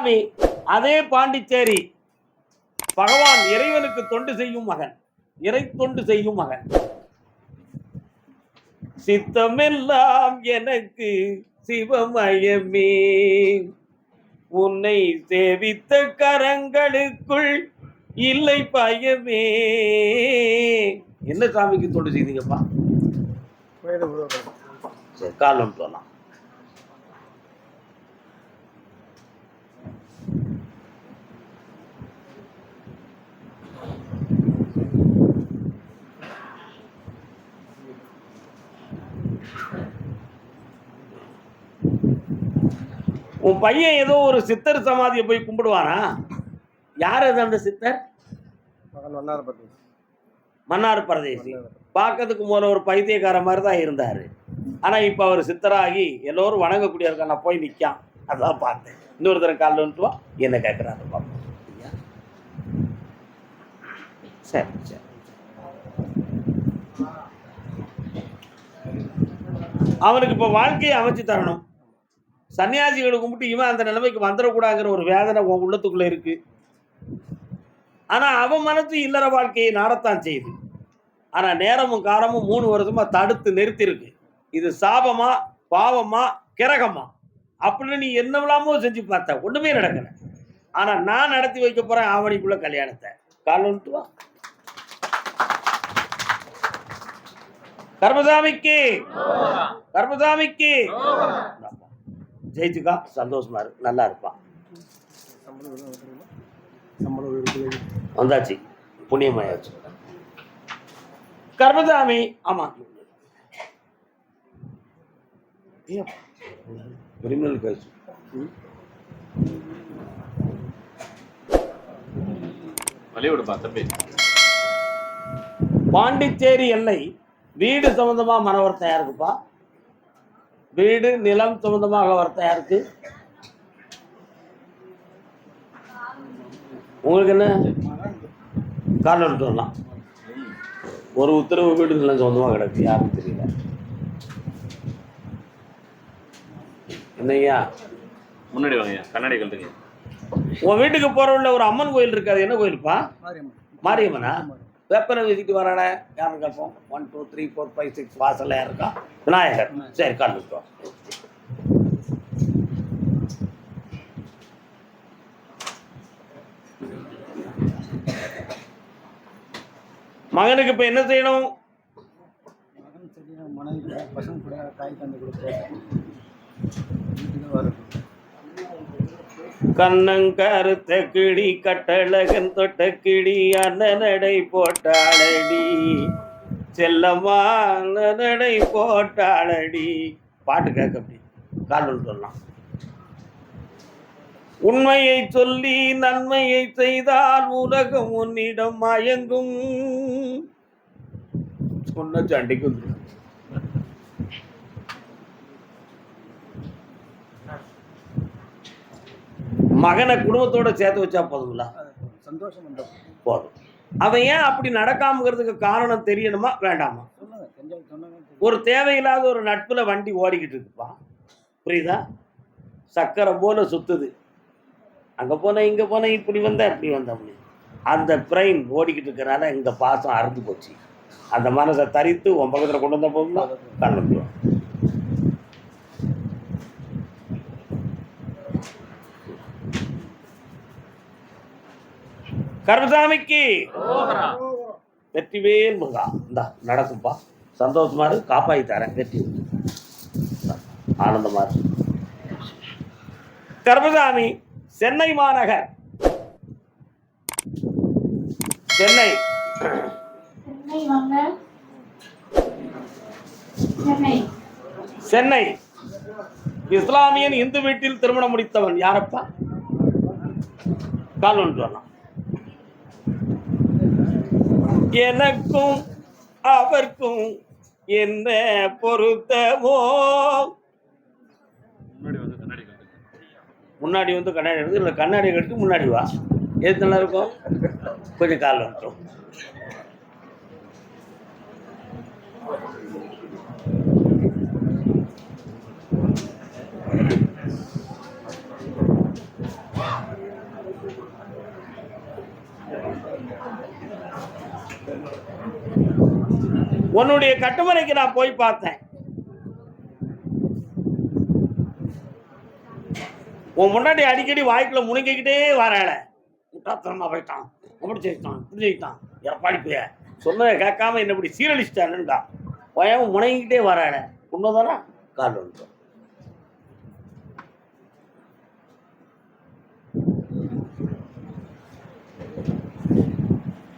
கர்மசாமி அதே பாண்டிச்சேரி பகவான் இறைவனுக்கு தொண்டு செய்யும் மகன், இறை தொண்டு செய்யும் மகன். சித்தமெல்லாம் எனக்கு சிவமயமே, உன்னை சேவித்த கரங்களுக்குள் இல்லை பயமே. என்ன சாமிக்கு தொண்டு செய்தீங்கப்பா? சரி, காலம் சொல்லலாம். உன் பையன் ஏதோ ஒரு சித்தர் சமாதியை போய் கும்பிடுவானா? யார் அது அந்த சித்தர்? மன்னார் பிரதேசி. பார்க்கறதுக்கு முதல்ல ஒரு பைத்தியக்கார மாதிரி தான் இருந்தார். ஆனால் இப்போ அவர் சித்தராகி எல்லோரும் வணங்கக்கூடிய இருக்கா. நான் போய் நிற்கான், அதான் பார்த்தேன். இன்னொரு தரம் காலில் வந்துட்டு வா, என்ன கேட்குறாரு பார்ப்போம். சரி சரி. அவனுக்கு இப்போ வாழ்க்கையை அமைச்சு தரணும். சன்னியாசிகளை கும்பிட்டு இவன் அந்த நிலைமைக்கு வந்துடக்கூடாதுங்கிற ஒரு வேதனை உன் உள்ளத்துக்குள்ள இருக்கு. ஆனா அவன் மனசு இல்லற வாழ்க்கையை நாடத்தான் செய்யுது. ஆனா நேரமும் காலமும் 3 வருஷமா தடுத்து நிறுத்தி இருக்கு. இது சாபமா பாவமா கிரகமா அப்படின்னு நீ என்னவெல்லாமோ செஞ்சு பார்த்த, ஒண்ணுமே நடக்கல. ஆனா நான் நடத்தி வைக்க போறேன் ஆவணிக்குள்ள கல்யாணத்தை. காலன்ட்டு வா. கர்மசாமிக்கு கர்மசாமிக்கு ஜெயிச்சுக்கா, சந்தோஷமா இருக்கு, நல்லா இருப்பான். வந்தாச்சு, புண்ணியமாயாச்சு. கர்மசாமி ஆமா பாண்டிச்சேரி எல்லை வீடு சம்பந்தமா மனவர்த்தம் யாருக்குப்பா? வீடு நிலம் சம்பந்தமாக வர்த்தம் யாருக்கு? உங்களுக்கு என்ன காரணம் எடுத்து வரலாம். ஒரு உத்தரவு வீடு நிலம் சொந்தமாக கிடக்கு, யாருக்கும் தெரியல. என்னையா முன்னாடி வாங்க, கண்ணாடி கழுத்துங்க. உன் வீட்டுக்கு போறவுள்ள ஒரு அம்மன் கோயில் இருக்காது, என்ன கோயில்ப்பா? மாரியம்மனா? வெப்பனை வீசிட்டு வரான யாரும் கேட்போம். 1 2 3 4 5 6 வாசல்ல யார் இருக்கா? விநாயகர். சரி, காண்பிப்போம். மகனுக்கு இப்ப என்ன செய்யணும்? கண்ணங்கருத்த கிளி கட்டழகன் தொட்ட கிளி அண்ணனடை போட்டாளடி செல்லம்மா, அண்ணனடை போட்டாளடி. பாட்டு கேட்க அப்படி கால் சொல்லலாம். உண்மையை சொல்லி நன்மையை செய்தால் உலகம் உன்னிடம் மயங்கும். சொன்ன சண்டைக்கு வந்து மகனை குடும்பத்தோட சேர்த்து வச்சா போதுங்களா? சந்தோஷம் போதும். அவன் ஏன் அப்படி நடக்காமங்கிறதுக்கு காரணம் தெரியணுமா வேண்டாமா? ஒரு தேவையில்லாத ஒரு நட்புல வண்டி ஓடிக்கிட்டு இருக்குப்பான், புரியுதா? சக்கரை போல சுத்துது, அங்க போன இங்க போன, இப்படி வந்த இப்படி வந்த, அந்த பிரெயின் ஓடிக்கிட்டு இருக்கிறனால இந்த பாசம் அறுந்து போச்சு. அந்த மனசை தரித்து உன் பக்கத்தில் கொண்டு வந்த போகுங்களா? கலந்துடும். கர்மசாமிக்கு வெற்றிவேல் முருகா. இந்தா நடக்கும்பா, சந்தோஷமா இருக்கு, காப்பாற்றி தரேன், வெற்றி ஆனந்தமா இருக்கு. கர்மசாமி சென்னை மாநகர், சென்னை சென்னை இஸ்லாமியன் இந்து வீட்டில் திருமணம் முடித்தவன் யாரப்பா? கால் ஒன்று வரலாம். எனக்கும் அவர்க்கும் என்ன பொருத்தமோ. முன்னாடி வந்து கண்ணாடி எடுத்து, இல்லை கண்ணாடி எடுத்து முன்னாடி வா, எது நல்லா இருக்கும்? கொஞ்சம் கால் வந்துடும். உன்னுடைய கட்டுமனைக்கு நான் போய் பார்த்தேன். உன் முன்னாடி அடிக்கடி வாய்க்குள்ள முழுங்கிக்கிட்டே வராள. முட்டாத்தனமா போயிட்டான், அப்படி செய்யிட்டான், இப்படி செய்யிட்டான், எப்பாடி போய சொன்னதை கேட்காம என்ன இப்படி சீரழிச்சிட்டானுண்டா. பயம் முனைங்கிட்டே வராள. உண்மைதானா? கால் வந்துட்டோம்.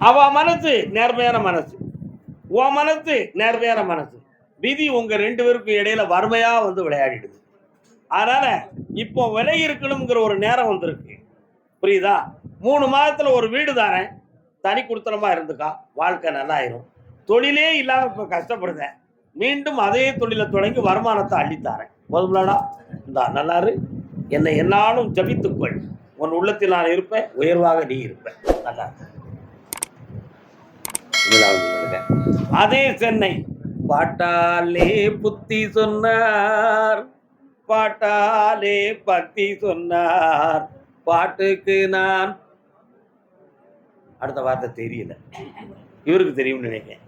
அவ மனசு நேர்மையான மனசு, உன் மனசு நேர்மையான மனசு. விதி உங்க 2 பேருக்கும் இடையில வறுமையா வந்து விளையாடிடுது. அதனால இப்போ விலை இருக்கணுங்கிற ஒரு நேரம் வந்திருக்கு. புரியுதா? 3 மாதத்துல ஒரு வீடு தாரேன், தனி குடுத்தனமா இருந்துக்கா, வாழ்க்கை நல்லாயிரும். தொழிலே இல்லாம இப்ப கஷ்டப்படுதேன், மீண்டும் அதே தொழிலை தொடங்கி வருமானத்தை அள்ளித்தாரேன். போதும்லாடா, இந்தா நல்லாரு. என்னை என்னாலும் ஜபித்துக்கொள். உன் உள்ளத்தில் நான் இருப்பேன், உயர்வாக நீ இருப்பேன். நல்லா அதே சென்னை. பாட்டாலே புத்தி சொன்னார், பாட்டாலே பக்தி சொன்னார், பாட்டுக்கு நான் அடுத்த வார்த்தை தெரியல, இவருக்கு தெரியும்னு நினைக்கிறேன்.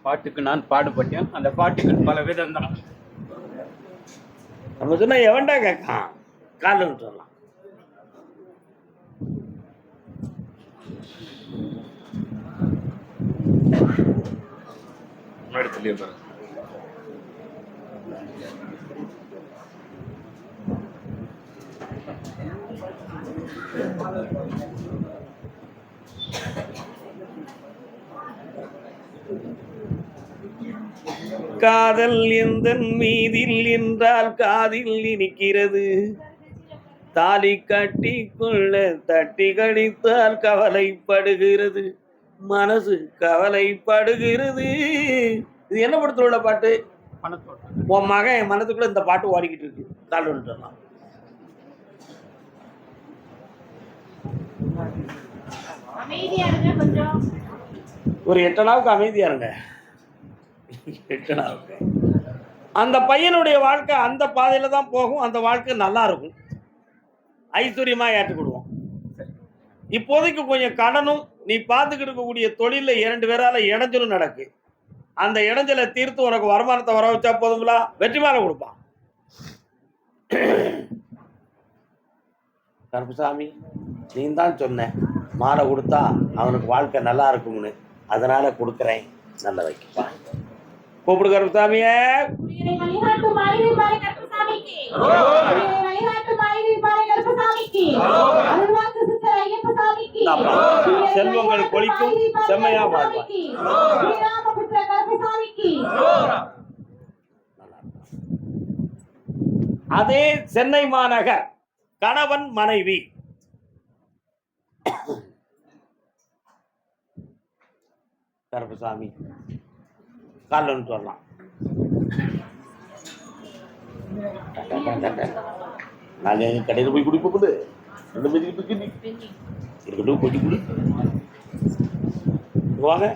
பாட்டுக்கு நான் பாடுபட்டேன், அந்த பாட்டுக்கு பல விதம் தான். நம்ம சொன்னா எவன்டா கேட்கான்? காலம் சொல்லலாம். முன்னாடி சொல்லியிருப்பாரு. காதல் எந்த மீதில் என்றால் காதில் இனிக்கிறது, தாலி கட்டி கொள்ள தட்டி கடித்தால் கவலைப்படுகிறது, மனசு கவலைப்படுகிறது. இது என்ன படத்துல உள்ள பாட்டு? உன் மகன் என் மனசுக்குள்ள இந்த பாட்டு ஓடிக்கிட்டு இருக்கு. கால் சொல்லலாம். ஒரு 8 நாளுக்கு அமைதியா இருங்க. 8 நாளுக்கு அந்த பையனுடைய வாழ்க்கை அந்த பாதையில தான் போகும். அந்த வாழ்க்கை நல்லா இருக்கும், ஐஸ்வர்யமா ஏற்றுக்கிடுவோம். இப்போதைக்கு கொஞ்சம் கடனும் நீ பார்த்துக்கிட்டு இருக்கக்கூடிய தொழில 2 பேரால இடைஞ்சலும் நடக்கு. அந்த இடைஞ்சலை தீர்த்து உனக்கு வருமானத்தை வர வச்சா போதுங்களா, வெற்றி மாலை கொடுப்பான். கருப்புசாமி, நீ தான் சொன்ன மாலை கொடுத்தா அவனுக்கு வாழ்க்கை நல்லா இருக்கும்னு, அதனால கொடுக்குறேன், நல்ல வைக்கப்பா. கூப்பிடு கருப்புசாமிய. செல்வங்கள் கொளிக்கும், செம்மையா வாழ்வாய். அதே சென்னை மாநகர் கணவன் மனைவி. கருப்பசாமி கால் சொல்லலாம். நாங்க கடையில் போய் குடிப்போம், 2 பேருக்கு இருக்கட்டும், கொட்டி குடி வாங்க.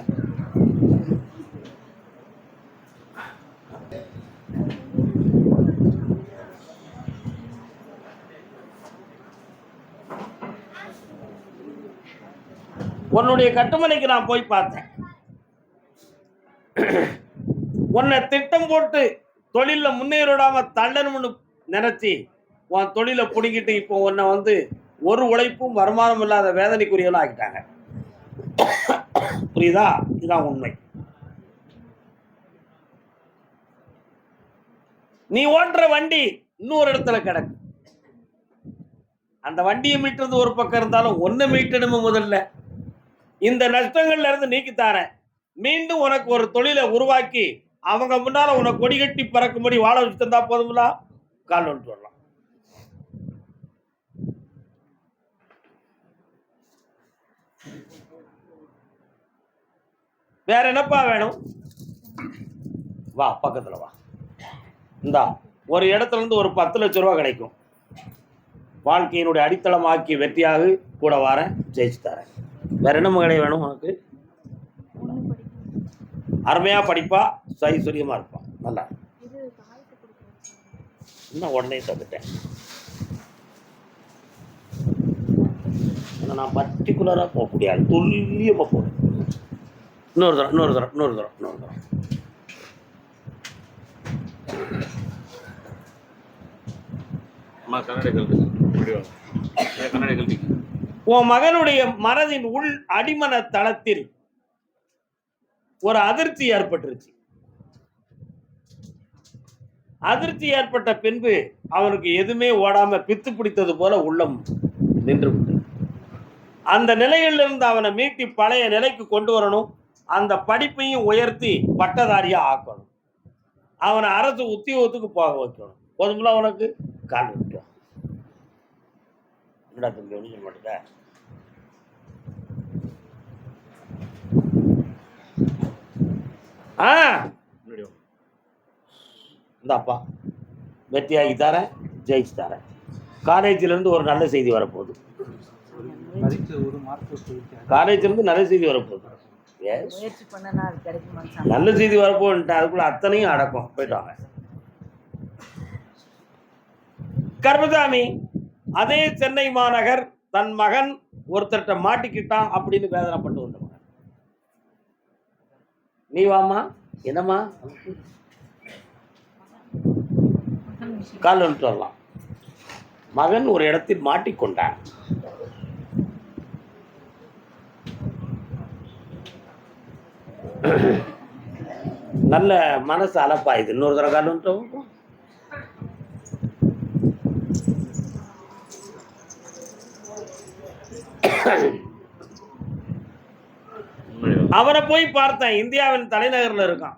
உன்னுடைய கட்டுமனைக்கு நான் போய் பார்த்தேன். உன்னை திட்டம் போட்டு தொழில முன்னேறிடாம தள்ளணும்னு நினைச்சி உன் தொழிலை பிடிங்கிட்டு இப்போ உன்னை வந்து ஒரு உழைப்பும் வருமானம் இல்லாத வேதனைக்குரியவனா ஆக்கிட்டாங்க. புரியுதா? இதுதான் உண்மை. நீ ஓட்டுற வண்டி இன்னொரு இடத்துல கிடக்கு. அந்த வண்டியை மீட்டுறது ஒரு பக்கம் இருந்தாலும் ஒன்ன மீட்டணுமே. முதல்ல இந்த நஷ்டங்கள்ல இருந்து நீக்கித்தாரேன். மீண்டும் உனக்கு ஒரு தொழிலை உருவாக்கி அவங்க முன்னால உனக்கு கொடி கட்டி பறக்கும்படி வாழ வச்சு தந்தா போதுங்களா? கால் ஒன்று வரலாம். வேற என்னப்பா வேணும்? வா, பக்கத்துல வா. இந்தா ஒரு இடத்துல இருந்து ஒரு 10 லட்சம் ரூபா கிடைக்கும். வாழ்க்கையினுடைய அடித்தளமாக்கி வெற்றியாக கூட வாரேன், ஜெயிச்சு தரேன். வேற என்ன மகளை வேணும் உனக்கு? அருமையா படிப்பா, ஐஸ்வர்யமா இருப்பா, நல்லா. இன்னும் உடனே தந்துட்டேன். நான் பர்டிகுலரா போக முடியாது, துல்லியமா போறேன். இன்னொரு தரம் அம்மா கண்ணாடி கழட்டுங்க. முன்னாடி வாங்க. கண்ணாடி கழட்டிங்க. உன் மகனுடைய மனதின் உள் அடிமன தளத்தில் ஒரு அதிர்ச்சி ஏற்பட்டுருச்சு. அதிர்ச்சி ஏற்பட்ட பின்பு அவனுக்கு எதுவுமே ஓடாம பித்து பிடித்தது போல உள்ளம் நின்று விட்டது. அந்த நிலையிலிருந்து அவனை மீட்டி பழைய நிலைக்கு கொண்டு வரணும். அந்த படிப்பையும் உயர்த்தி பட்டதாரியா ஆக்கணும். அவனை அரசு உத்தியோகத்துக்கு போக வைக்கணும். போதுமில்ல அவனுக்கு கால் வைக்கும். என்னடா தம்பி ஒன்று சொல்ல மாட்டேங்க. இந்தாப்பா வெற்றியாகி தரேன், ஜெயிச்சு தரேன். காலேஜிலேருந்து ஒரு நல்ல செய்தி வரப்போகுது. காலேஜிலேருந்து நல்ல செய்தி வரப்போகுது. நல்ல செய்தி வரப்போன்ட்டு அதுக்குள்ள அத்தனையும் அடக்கம். போயிட்டு வாங்க. கர்மசாமி அதே சென்னை மாநகர் தன் மகன் ஒருத்தர்கிட்ட மாட்டிக்கிட்டான் அப்படின்னு வேதனைப்பட்டு வந்த மகன். நீ வாமா, என்னம்மா கால் வந்துட்டு வரலாம். மகன் ஒரு இடத்தில் மாட்டிக்கொண்டான். நல்ல மனசு அலப்பாயுது. இன்னொரு தடவை கால் வந்துட்டு அவரை போய் பார்த்தேன். இந்தியாவின் தலைநகரில் இருக்கான்.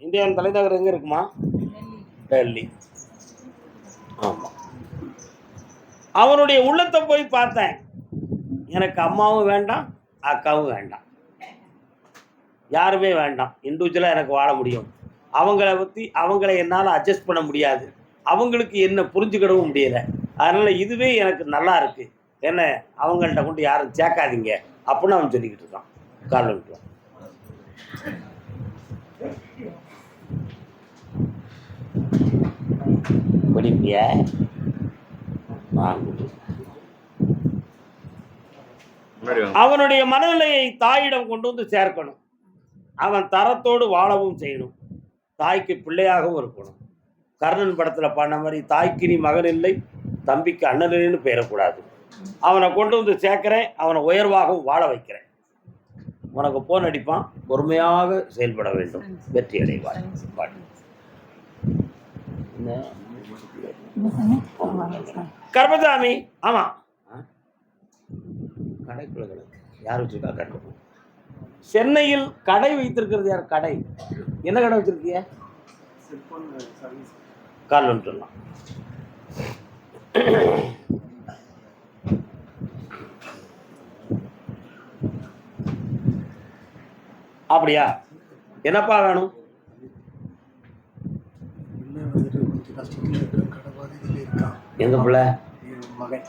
இந்தியாவின் தலைநகர் எங்க இருக்குமா? டெல்லி. ஆமா. அவனுடைய உள்ளத்தை போய் பார்த்தேன். எனக்கு அம்மாவும் வேண்டாம், அக்காவும் வேண்டாம், யாருமே வேண்டாம். இண்டிவிஜுவலாக எனக்கு வாழ முடியும். அவங்கள என்னால் அட்ஜஸ்ட் பண்ண முடியாது. அவங்களுக்கு என்ன புரிஞ்சுக்கிடவும் முடியலை. அதனால் இதுவே எனக்கு நல்லா இருக்கு. என்ன அவங்கள்ட்ட கொண்டு யாரும் சேர்க்காதீங்க அப்படின்னு அவன் சொல்லிக்கிட்டு இருக்கான். கால் விட்டுவான். படிப்பிய அவனுடைய மனநிலையை தாயிடம் கொண்டு வந்து சேர்க்கணும். அவன் தரத்தோடு வாழவும் செய்யணும். தாய்க்கு பிள்ளையாகவும் இருக்கணும். கர்ணன் படத்தில் பண்ண மாதிரி தாய்க்கு நீ மகன் இல்லை, தம்பிக்கு அண்ணன்னு பெயரக்கூடாது. அவனை கொண்டு வந்து சேர்க்கிறேன். அவனை உயர்வாகவும் வாழ வைக்கிறேன். உனக்கு போன் அடிப்பான். பொறுமையாக செயல்பட வேண்டும். வெற்றி அடைவார். கர்மசாமி ஆமா கடைக்குள்ள கிடக்கு. யார் வச்சிருக்கா கடை? சென்னையில் கடை வைத்திருக்கிறது யார்? கடை என்ன கடை வச்சிருக்கிய? கால் வந்துடலாம். அப்படியா? என்னப்பா வேணும்? எங்க பிள்ளை? மகன்.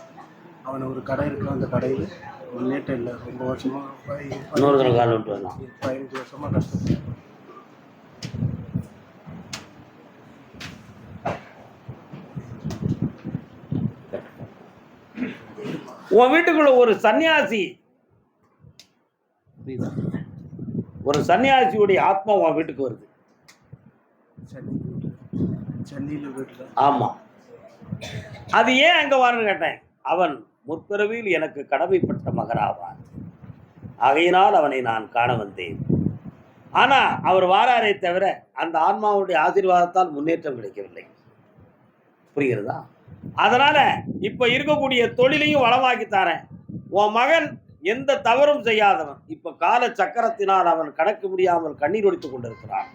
அவன் ஒரு கடை இருக்கு. அந்த கடையில் முன்னேற்றம் இல்லை. ரொம்ப வருஷமா இன்னொரு தடவை கால் விட்டு வரலாம். 15 வருஷமா கஷ்டம். உன் வீட்டுக்குள்ள ஒரு சன்னியாசியுடைய ஆத்மா உன் வீட்டுக்கு வருது. சென்னையில் வீட்டில். ஆமா. அது ஏன் அங்க வரன்னு கேட்டேன். அவன் முற்பிறவியில் எனக்கு கடமைப்பட்ட மகனாவான். ஆகையினால் அவனை நான் காண வந்தேன். ஆனா அவர் வாராரே தவிர அந்த ஆன்மாவுடைய ஆசீர்வாதத்தால் முன்னேற்றம் கிடைக்கவில்லை. புரிகிறதா? அதனால இப்ப இருக்கக்கூடிய தொழிலையும் வளமாக்கி தரேன். உன் மகன் எந்த தவறும் செய்யாதவன். இப்ப கால சக்கரத்தினால் அவன் கணக்கு முடியாமல் கண்ணீர் ஒடித்துக் கொண்டிருக்கிறான்.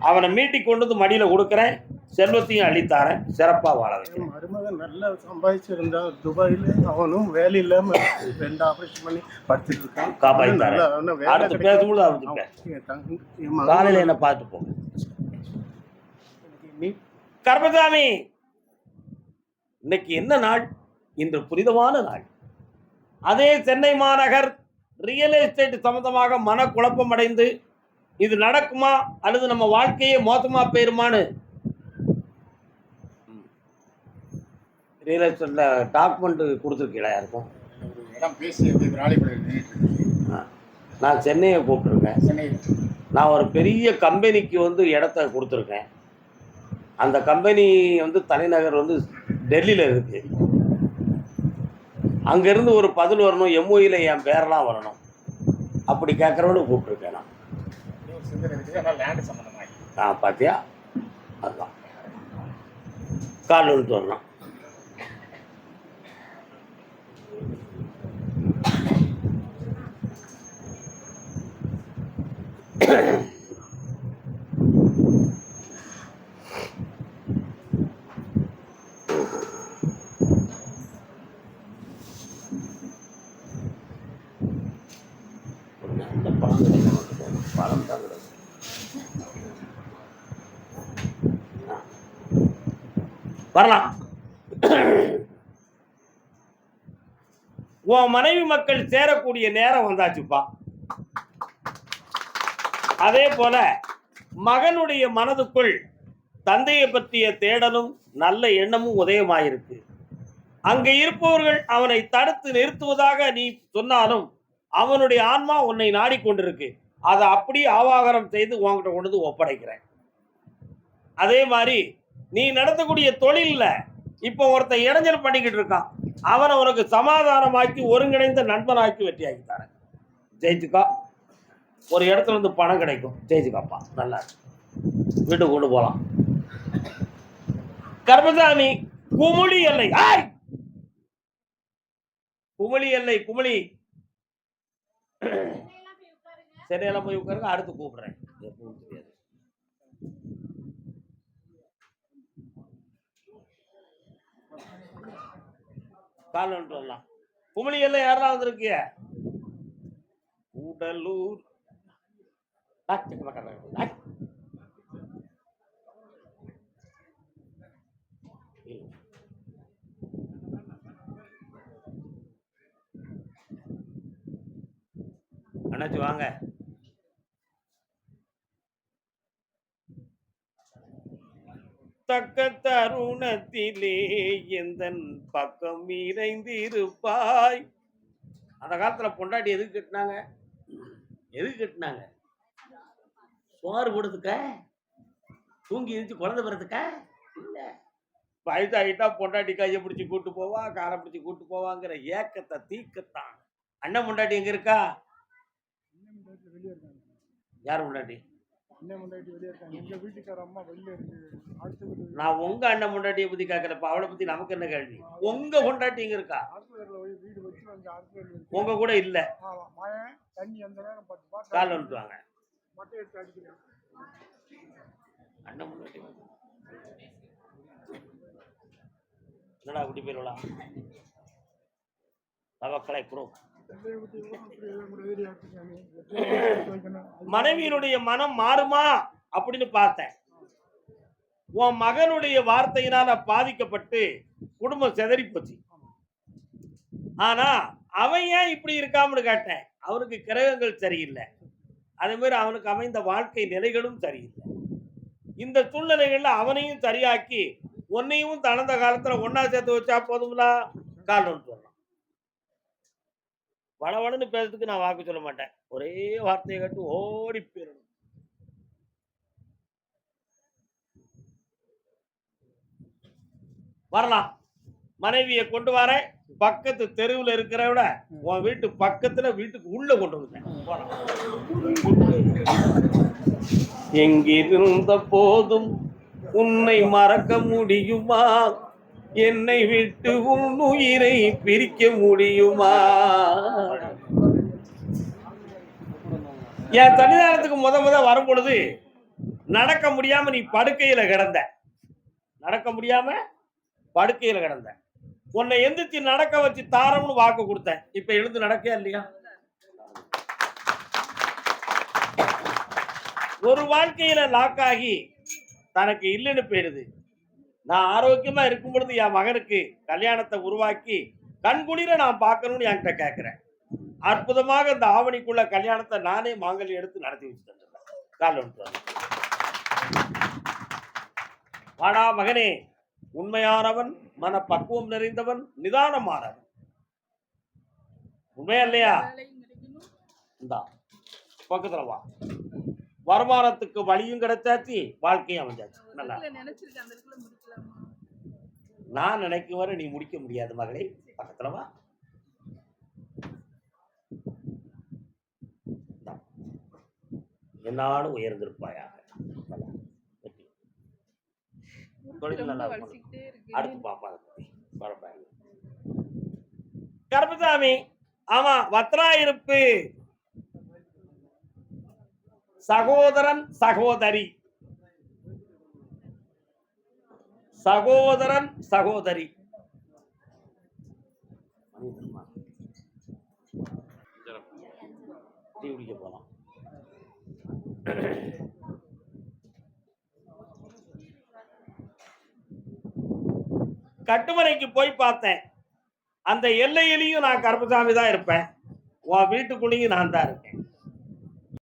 அவனை மீட்டி கொண்டு மடியில கொடுக்குறேன். செல்வத்தையும் அளித்தாரேன். சிறப்பா வாழ வைக்கிறேன். மருமகன் நல்லா சம்பாதிச்சிருந்தா துபாயில. அவனும் வேலை இல்லாம 2 ஆபரேஷன் பண்ணி படுத்துட்டு இருக்கான். காப்பாத்தாரேன். அடுத்து பேசும்போது காலையில என்ன பார்த்து போங்க. கர்மசாமி இன்னைக்கு என்ன நாள்? இன்று புனிதமான நாள். அதே சென்னை மாநகர் ரியல் எஸ்டேட் சம்பந்தமாக மனக்குழப்பம் அடைந்து இது நடக்குமா அல்லது நம்ம வாழ்க்கையே மோசமா போயிருமான்னு ரியல் எஸ்டேட்ல டாக்குமெண்ட் கொடுத்துருக்கீங்களா யாருக்கும்? நான் சென்னையை கூப்பிட்டுருக்கேன். நான் ஒரு பெரிய கம்பெனிக்கு இடத்த கொடுத்துருக்கேன். அந்த கம்பெனி வந்து தலைநகர் வந்து டெல்லியில் இருக்கு. அங்கேருந்து ஒரு பதில் வரணும், எம்ஓயில் என் பேரெல்லாம் வரணும். அப்படி கேட்குறவனு கூப்பிட்டுருக்கேன் நான். பார்த்தியா, அதுதான் கால் வந்துட்டு வரணும். பழம் தான் கிடையாது. வரலாம். உன் மனைவி மக்கள் சேரக்கூடிய நேரம் வந்தாச்சுப்பா. அதே போல மகனுடைய மனதுக்குள் தந்தையை பற்றிய தேடலும் நல்ல எண்ணமும் உதயமாயிருக்கு. அங்க இருப்பவர்கள் அவனை தடுத்து நிறுத்துவதாக நீ சொன்னாலும் அவனுடைய ஆன்மா உன்னை நாடிக்கொண்டிருக்கு. அதை அப்படியே ஆவாகரம் செய்து உன்கிட்ட கொண்டு வந்து ஒப்படைக்கிறேன். அதே மாதிரி நீ நடத்தக்கூடிய தொழில்ல இப்போ ஒருத்தன் இடைஞ்சல் பண்ணிக்கிட்டு இருக்கான், அவனை உனக்கு சமாதானமாக்கி ஒருங்கிணைந்த நண்பனாக்கி வெற்றியாக்கித்தாரேன். ஜெயிச்சுக்கா. ஒரு இடத்துல இருந்து பணம் கிடைக்கும். ஜெயிச்சுக்காப்பா, நல்லா வீட்டுக்கு கொண்டு போகலாம். கர்மசாமி குமுளி எல்லை, குமுளி எல்லை, குமுளி சென்னையெல்லாம் போய் உட்காருங்க. அடுத்து கூப்பிடுறேன். தெரியாது. கால் வந்துட்டு வரலாம். குமுளி எல்லாம் யாரெல்லாம் வந்திருக்கிய? கூடலூர் அண்ணாச்சி வாங்க. தக்க தருணத்திலே எந்தன் பக்கம் இறைந்திருப்பாய். அந்த காலத்துல பொண்டாட்டி எதுக்கு கட்டினாங்க? எதுக்கு கட்டினாங்க? சோறு போடுறதுக்க, தூங்கி எழுந்து குழந்தை பிறதுக்க இல்ல. வயசாகிட்டா பொண்டாட்டி கையை பிடிச்சி கூட்டு போவா, காலை பிடிச்சி கூட்டு போவாங்கிற ஏக்கத்தை தீக்கத்தான். அண்ணன் பொண்டாட்டி எங்க இருக்கா? யார் பொண்டாட்டி? நான் உங்க அண்ணன் பொண்டாட்டியை பத்தி கேட்கறப்ப அவளை பத்தி நமக்கு என்ன கேள்வி? உங்க பொண்டாட்டி எங்க இருக்கா? உங்க கூட இல்ல. கால் வந்துட்டு வாங்க. அண்ணன் பொண்டாட்டி என்னடா அப்படி போயிடலாம். தவக்கலை குரோ. மனைவியினுடைய மனம் மாறுமா அப்படின்னு பார்த்தேன். உன் மகனுடைய வார்த்தையினால பாதிக்கப்பட்டு குடும்பம் செதறி போச்சு. ஆனா அவன் ஏன் இப்படி இருக்காமனு கேட்டேன். அவனுக்கு கிரகங்கள் சரியில்லை. அதே மாதிரி அவனுக்கு அமைந்த வாழ்க்கை நிலைகளும் சரியில்லை. இந்த சூழ்நிலைகள்ல அவனையும் சரியாக்கி உன்னையும் தளர்ந்த காலத்துல ஒன்னா சேர்த்து வச்சா போதுங்களா? கால் ஒன்று சொல்லலாம். வளவளன்னு பேசுறதுக்கு நான் வாக்கு சொல்ல மாட்டேன். ஒரே வார்த்தையை கட்டு ஓடி போயிடணும். வரலாம். மனைவியை கொண்டு வர பக்கத்து தெருவில் இருக்கிற விட உன் வீட்டு பக்கத்துல வீட்டுக்கு உள்ள கொண்டு வந்தேன். எங்கிருந்த போதும் உன்னை மறக்க முடியுமா? என்னை விட்டு உன் உயிரை பிரிக்க முடியுமா? என் சன்னிதானத்துக்கு முத வரும் பொழுது நடக்க முடியாம நீ படுக்கையில கிடந்த. நடக்க முடியாம படுக்கையில கிடந்த. உன்னை எந்திரிச்சு நடக்க வச்சு தாரம்னு வாக்கு கொடுத்தேன். இப்ப எழுந்து நடக்க இல்லையா? ஒரு வாழ்க்கையில லாக் ஆகி தனக்கு இல்லைன்னு போயிடுது. நான் ஆரோக்கியமா இருக்கும் பொழுது என் மகனுக்கு கல்யாணத்தை உருவாக்கி கண்குளிர நான் பார்க்கணும்னு என்கிட்ட கேட்கிறேன். அற்புதமாக இந்த ஆவணிக்குள்ள கல்யாணத்தை நானே மாங்கல்யம் எடுத்து நடத்தி வச்சு தந்துடுறேன். கால் ஒன்று வாடா மகனே, உண்மையானவன், மன பக்குவம் நிறைந்தவன், நிதானமானவன். உண்மையா இல்லையா? இந்தா பக்கத்துல வா. வருமானத்துக்கு வழியும் கிடைச்சாச்சு, வாழ்க்கையும் அமைஞ்சாச்சு. நல்லா நினைச்சிருக்கேன், அந்த இடத்துல முடிக்கலாமா? நான் நினைக்கும் வரை நீ முடிக்க முடியாது மகளே. பக்கத்துல வா. என்னாலும் உயர்ந்திருப்பாயாக. நல்லா. வெற்றி. தொழில் ரொம்ப நல்லா இருக்கும். வலிச்சுக்கிட்டே இருக்கு. அடுத்து பாப்பா அதை பத்தி. பரவாயில்ல. கருப்பசாமி, ஆமா, வத்ராயிருப்பு சகோதரன் சகோதரி, சகோதரன் சகோதரி. டீ குடிக்க போலாம். கட்டுமனைக்கு போய் பார்த்தேன். அந்த எல்லையிலையும் நான் கருப்பசாமி தான் இருப்பேன், உன் வீட்டுக்குள்ளேயும் நான் தான் இருக்கேன்.